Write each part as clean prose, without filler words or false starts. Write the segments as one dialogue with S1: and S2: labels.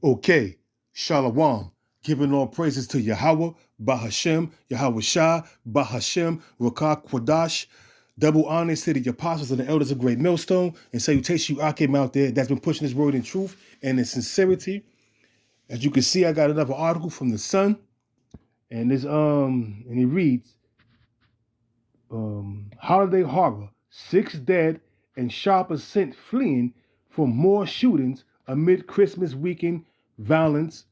S1: Okay, Shalom, giving all praises to Yahweh, Bahashem, Yahweh Shah, Bahashem, Rakah Kwadash. Double honors to the apostles and the elders of Great Millstone, and salutations you Akim out there that's been pushing this word in truth and in sincerity. As you can see, I got another article from the Sun, and it reads, Holiday Horror, 6 dead and shoppers sent fleeing from more shootings amid Christmas weekend violence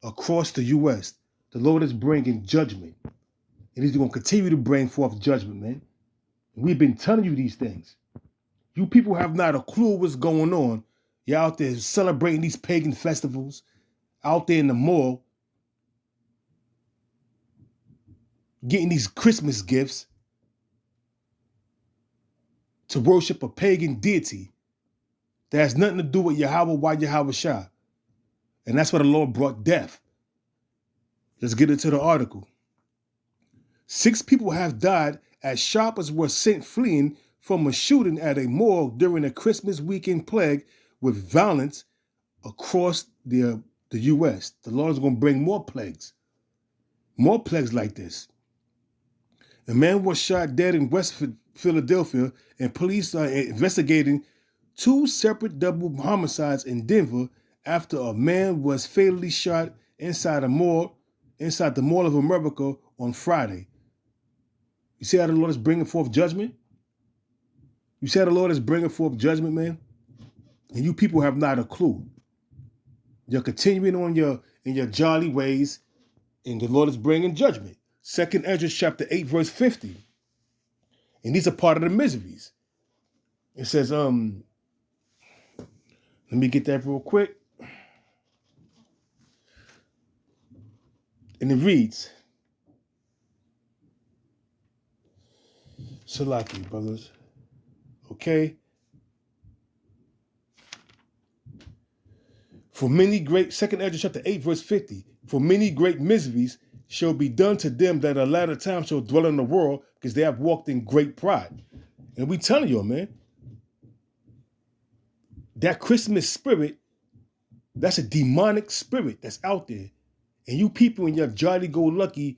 S1: across the U.S. The Lord is bringing judgment, and He's going to continue to bring forth judgment, man. We've been telling you these things. You people have not a clue what's going on. You're out there celebrating these pagan festivals, out there in the mall, getting these Christmas gifts to worship a pagan deity that has nothing to do with Yahweh, why Yahweh Shah. And that's why the Lord brought death. Let's get into the article. 6 people have died as shoppers were sent fleeing from a shooting at a mall during a Christmas weekend plague with violence across the U.S. The Lord is going to bring more plagues like this. A man was shot dead in West Philadelphia, and police are investigating 2 separate double homicides in Denver after a man was fatally shot inside the Mall of America on Friday. You see how the Lord is bringing forth judgment? You see how the Lord is bringing forth judgment, man? And you people have not a clue. You're continuing on in your jolly ways, and the Lord is bringing judgment. 2nd Ezra chapter 8, verse 50. And these are part of the miseries. It says, let me get that real quick. And it reads, Salaki, brothers. Okay. For many great, 2nd Ezra chapter 8, verse 50. For many great miseries shall be done to them that a latter time shall dwell in the world, because they have walked in great pride. And we telling you, man, that Christmas spirit, that's a demonic spirit that's out there. And you people in your jolly-go-lucky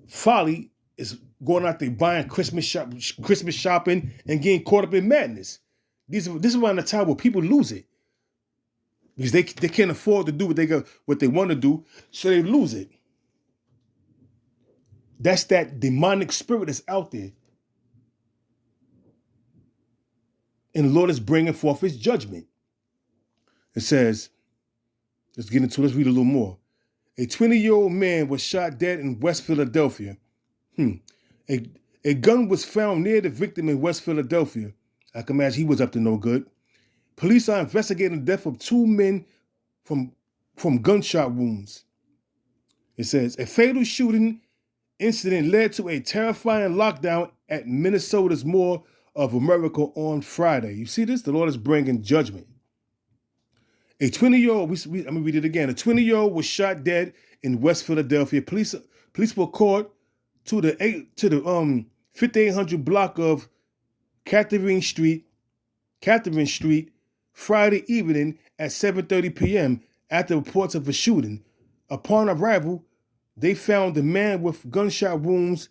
S1: folly is going out there buying Christmas shopping and getting caught up in madness. This is around the time where people lose it. Because they can't afford to do what they want to do, so they lose it. That's that demonic spirit that's out there. And the Lord is bringing forth His judgment. It says, let's read a little more. A 20-year-old man was shot dead in West Philadelphia. A gun was found near the victim in West Philadelphia. I can imagine he was up to no good. Police are investigating the death of 2 men from gunshot wounds. It says, a fatal shooting incident led to a terrifying lockdown at Minnesota's Mall of America on Friday. You see this? The Lord is bringing judgment. A 20-year-old, I'm going to read it again. A 20-year-old was shot dead in West Philadelphia. Police were called to the 5800 block of Catherine Street, Friday evening at 7:30 p.m. after reports of a shooting. Upon arrival, they found the man with gunshot wounds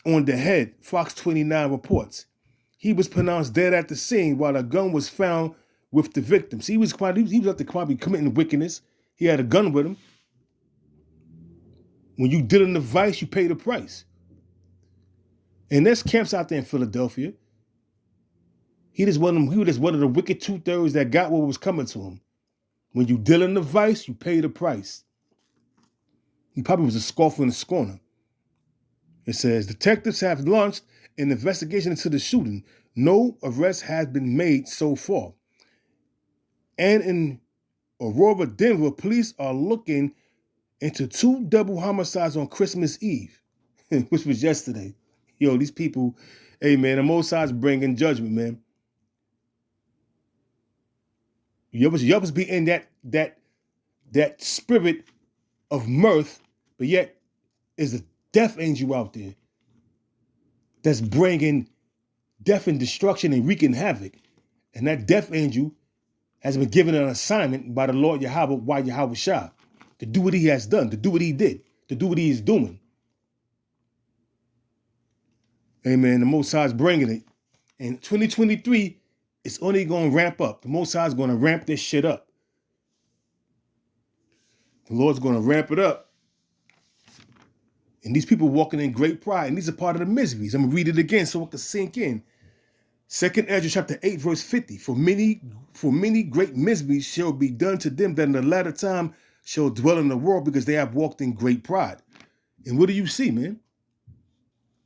S1: on the head, Fox 29 reports. He was pronounced dead at the scene while a gun was found with the victims. He was out there probably committing wickedness. He had a gun with him. When you deal in the vice, you pay the price. And there's camps out there in Philadelphia. He was one of the wicked 2/3 that got what was coming to him. When you deal in the vice, you pay the price. He probably was a scoffer and a scorner. It says, detectives have launched an investigation into the shooting. No arrest has been made so far. And in Aurora, Denver, police are looking into 2 double homicides on Christmas Eve, which was yesterday. Yo, these people, hey man, the Most High's bringing judgment, man. You ever be in that spirit of mirth, but yet is a death angel out there that's bringing death and destruction and wreaking havoc. And that death angel has been given an assignment by the Lord Yahweh, why Yahweh Shah, to do what he has done, to do what he did, to do what he is doing. Amen. The Most High is bringing it. And 2023, it's only going to ramp up. The Most High is going to ramp this shit up. The Lord's going to ramp it up. And these people walking in great pride. And these are part of the miseries. I'm going to read it again so it can sink in. 2nd Ezra chapter 8, verse 50. For many great miseries shall be done to them that in the latter time shall dwell in the world, because they have walked in great pride. And what do you see, man?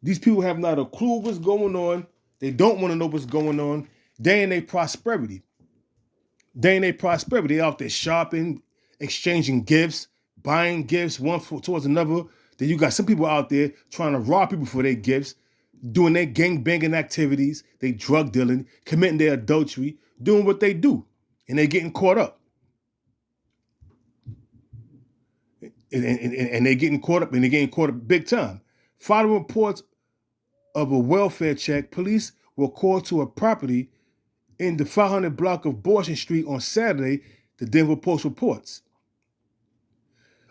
S1: These people have not a clue what's going on. They don't want to know what's going on. They in their prosperity. They out there shopping, exchanging gifts, buying gifts one towards another. Then you got some people out there trying to rob people for their gifts, doing their gang-banging activities, they drug dealing, committing their adultery, doing what they do. And they're getting caught up. And they're getting caught up, and they're getting caught up big time. Following reports of a welfare check, police were called to a property in the 500 block of Boston Street on Saturday, the Denver Post reports.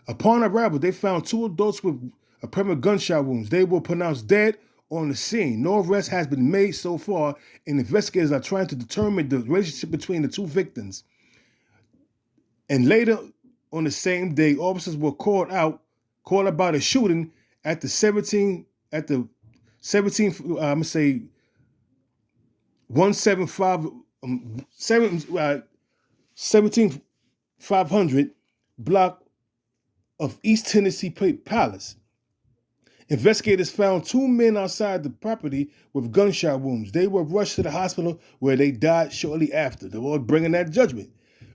S1: Upon arrival, they found 2 adults with apparent gunshot wounds. They were pronounced dead on the scene. No arrest has been made so far, and investigators are trying to determine the relationship between the 2 victims. And later on the same day, officers were called about a shooting at the 17500 block of East Tennessee Palace. Investigators found 2 men outside the property with gunshot wounds. They were rushed to the hospital where they died shortly after. The Lord bringing that judgment.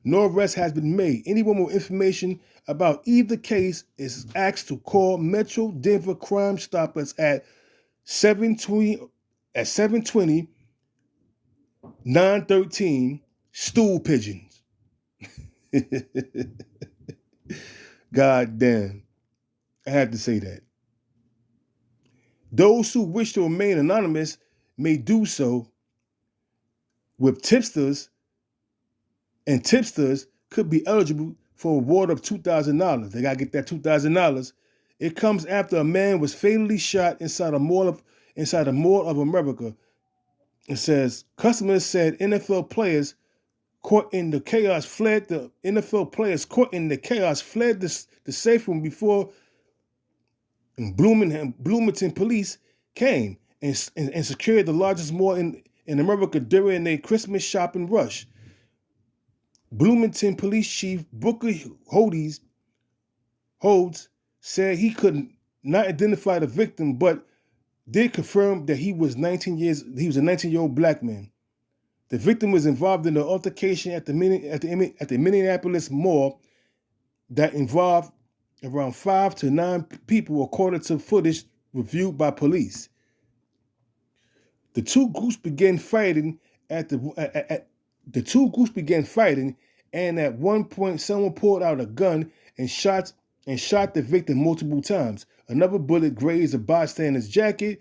S1: No arrest has been made. Anyone with information about either case is asked to call Metro Denver Crime Stoppers at 720-913 stool pigeons. God damn. I had to say that. Those who wish to remain anonymous may do so with tipsters, and tipsters could be eligible for a reward of $2,000. They got to get that $2,000. It comes after a man was fatally shot inside a mall of America. It says, customers said NFL players caught in the chaos fled the safe room before Bloomington police came and secured the largest mall in America during a Christmas shopping rush. Bloomington Police Chief Booker Hodes said he could not identify the victim, but did confirm that he was a 19-year-old black man. The victim was involved in an altercation at the Minneapolis Mall that involved around 5 to 9 people, according to footage reviewed by police. The two groups began fighting, and at one point, someone pulled out a gun and shot the victim multiple times. Another bullet grazed a bystander's jacket.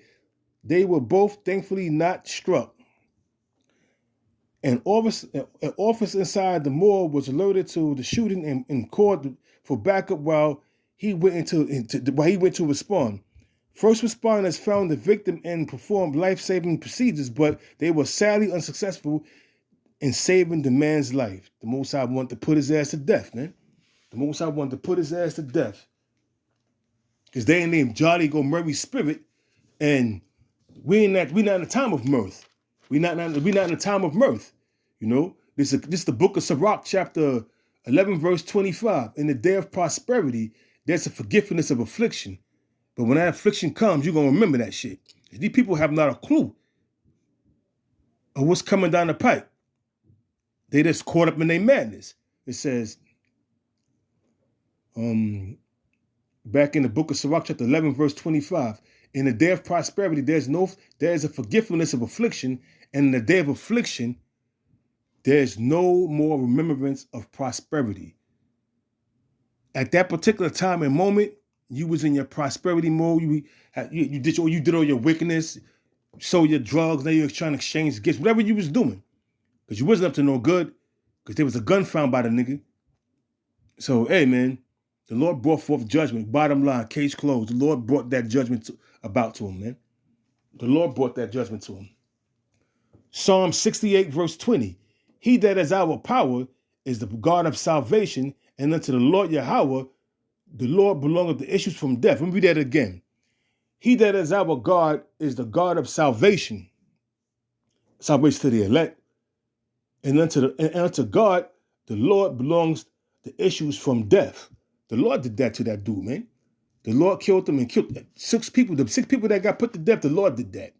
S1: They were both thankfully not struck. An officer inside the mall was alerted to the shooting and called for backup while he went to respond. First responders found the victim and performed life-saving procedures, but they were sadly unsuccessful in saving the man's life. The Most High wanted to put his ass to death, man. The Most High wanted to put his ass to death. Because they ain't named Jolly Go Murray Spirit, and we're not in a time of mirth. We're not in a time of mirth. You know, this is the book of Sirach, chapter 11, verse 25. In the day of prosperity, there's a forgiveness of affliction. But when that affliction comes, you're going to remember that shit. These people have not a clue of what's coming down the pipe. They just caught up in their madness. It says, back in the book of Sirach, chapter 11, verse 25, in the day of prosperity, there's a forgiveness of affliction, and in the day of affliction, there's no more remembrance of prosperity. At that particular time and moment, you was in your prosperity mode. You did all your wickedness, sold your drugs. Now you're trying to exchange gifts, whatever you was doing, because you wasn't up to no good. because there was a gun found by the nigga. So, hey, man, the Lord brought forth judgment. Bottom line, case closed. The Lord brought that judgment about to him, man. The Lord brought that judgment to him. Psalm 68, verse 20. He that is our power is the God of salvation, and unto the Lord Yahweh, the Lord belongeth the issues from death. Let me read that again. He that is our God is the God of salvation. Salvation to the elect. And unto God, the Lord belongs the issues from death. The Lord did that to that dude, man. The Lord killed them and killed 6 people. The 6 people that got put to death, the Lord did that.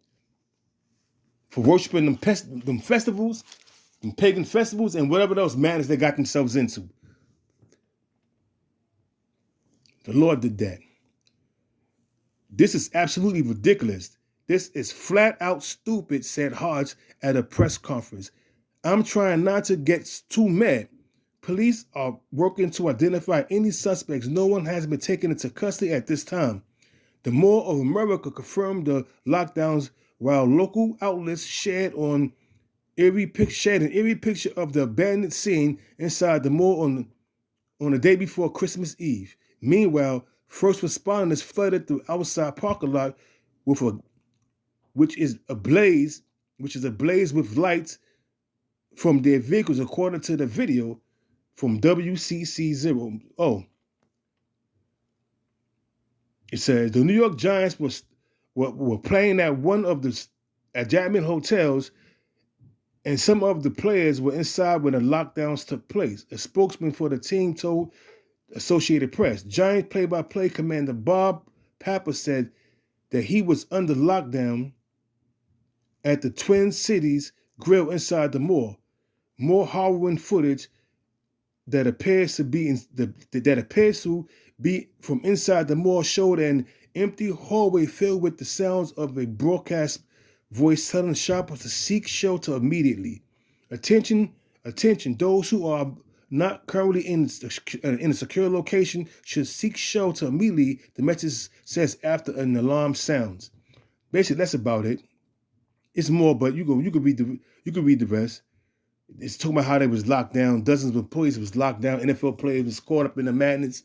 S1: For worshiping them festivals, them pagan festivals, and whatever else madness they got themselves into. The Lord did that. This is absolutely ridiculous. This is flat out stupid, said Hodge at a press conference. I'm trying not to get too mad. Police are working to identify any suspects. No one has been taken into custody at this time. The Mall of America confirmed the lockdowns while local outlets shared an eerie picture of the abandoned scene inside the mall on the day before Christmas Eve. Meanwhile, first responders flooded the outside parking lot which is ablaze with lights from their vehicles, according to the video from WCC0. Oh, it says the New York Giants were playing at one of the Jackman hotels, and some of the players were inside when the lockdowns took place. A spokesman for the team told Associated Press. Giants play-by-play commander Bob Papa said that he was under lockdown at the Twin Cities Grill inside the mall. More harrowing footage that appears to be from inside the mall showed an empty hallway filled with the sounds of a broadcast voice telling shoppers to seek shelter immediately. Attention! Those who are not currently in a secure location should seek shelter immediately, the message says after an alarm sounds. Basically, that's about it. It's more, but you can read the rest. It's talking about how they was locked down. Dozens of employees was locked down. NFL players was caught up in the madness.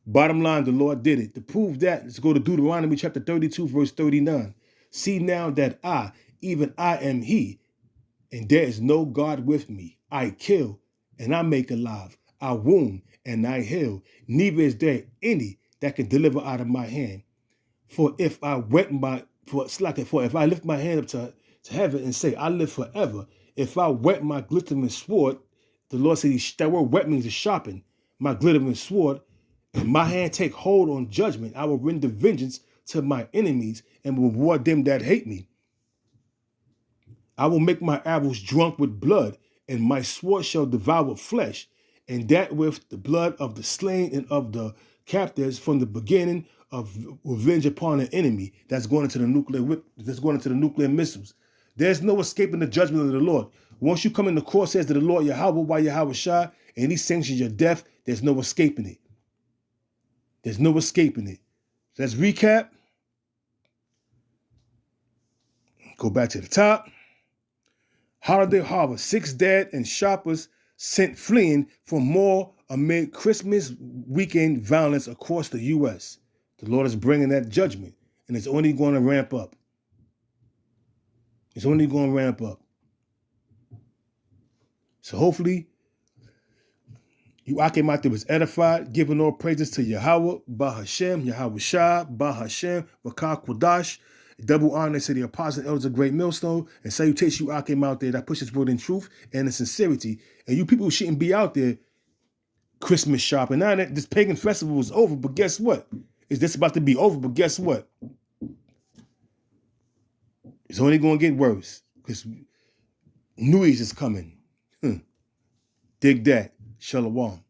S1: Bottom line, the Lord did it. To prove that, let's go to Deuteronomy chapter 32, verse 39. See now that I, even I am he, and there is no God with me. I kill, and I make alive. I wound, and I heal. Neither is there any that can deliver out of my hand. For if I lift my hand up to heaven and say, I live forever, if I whet my glittering sword, the Lord said, that word whet means to sharpen, my glittering sword, and my hand take hold on judgment, I will render vengeance to my enemies and reward them that hate me. I will make my arrows drunk with blood, and my sword shall devour flesh, and that with the blood of the slain and of the captives from the beginning of revenge upon an enemy that's going into the nuclear missiles. There's no escaping the judgment of the Lord. Once you come in the court, says to the Lord Yahweh by Yahweh Shah, and he sanctions your death, there's no escaping it. There's no escaping it. Let's recap. Go back to the top. Holiday harvest. 6 dead and shoppers sent fleeing from mall amid Christmas weekend violence across the U.S. The Lord is bringing that judgment, and it's only going to ramp up. It's only going to ramp up. So hopefully, you came out there was edified, giving all praises to Yahweh, Bahashem, Yahweh Shah, Bahashem, Rakah Qudash. Double honor to the apostle elders of Great Millstone, and salutation you came out there that pushes word in truth and in sincerity. And you people shouldn't be out there Christmas shopping. Now that this pagan festival is over, but guess what? It's just about to be over, but guess what? It's only going to get worse because New Year's is coming. Dig that. Shalom.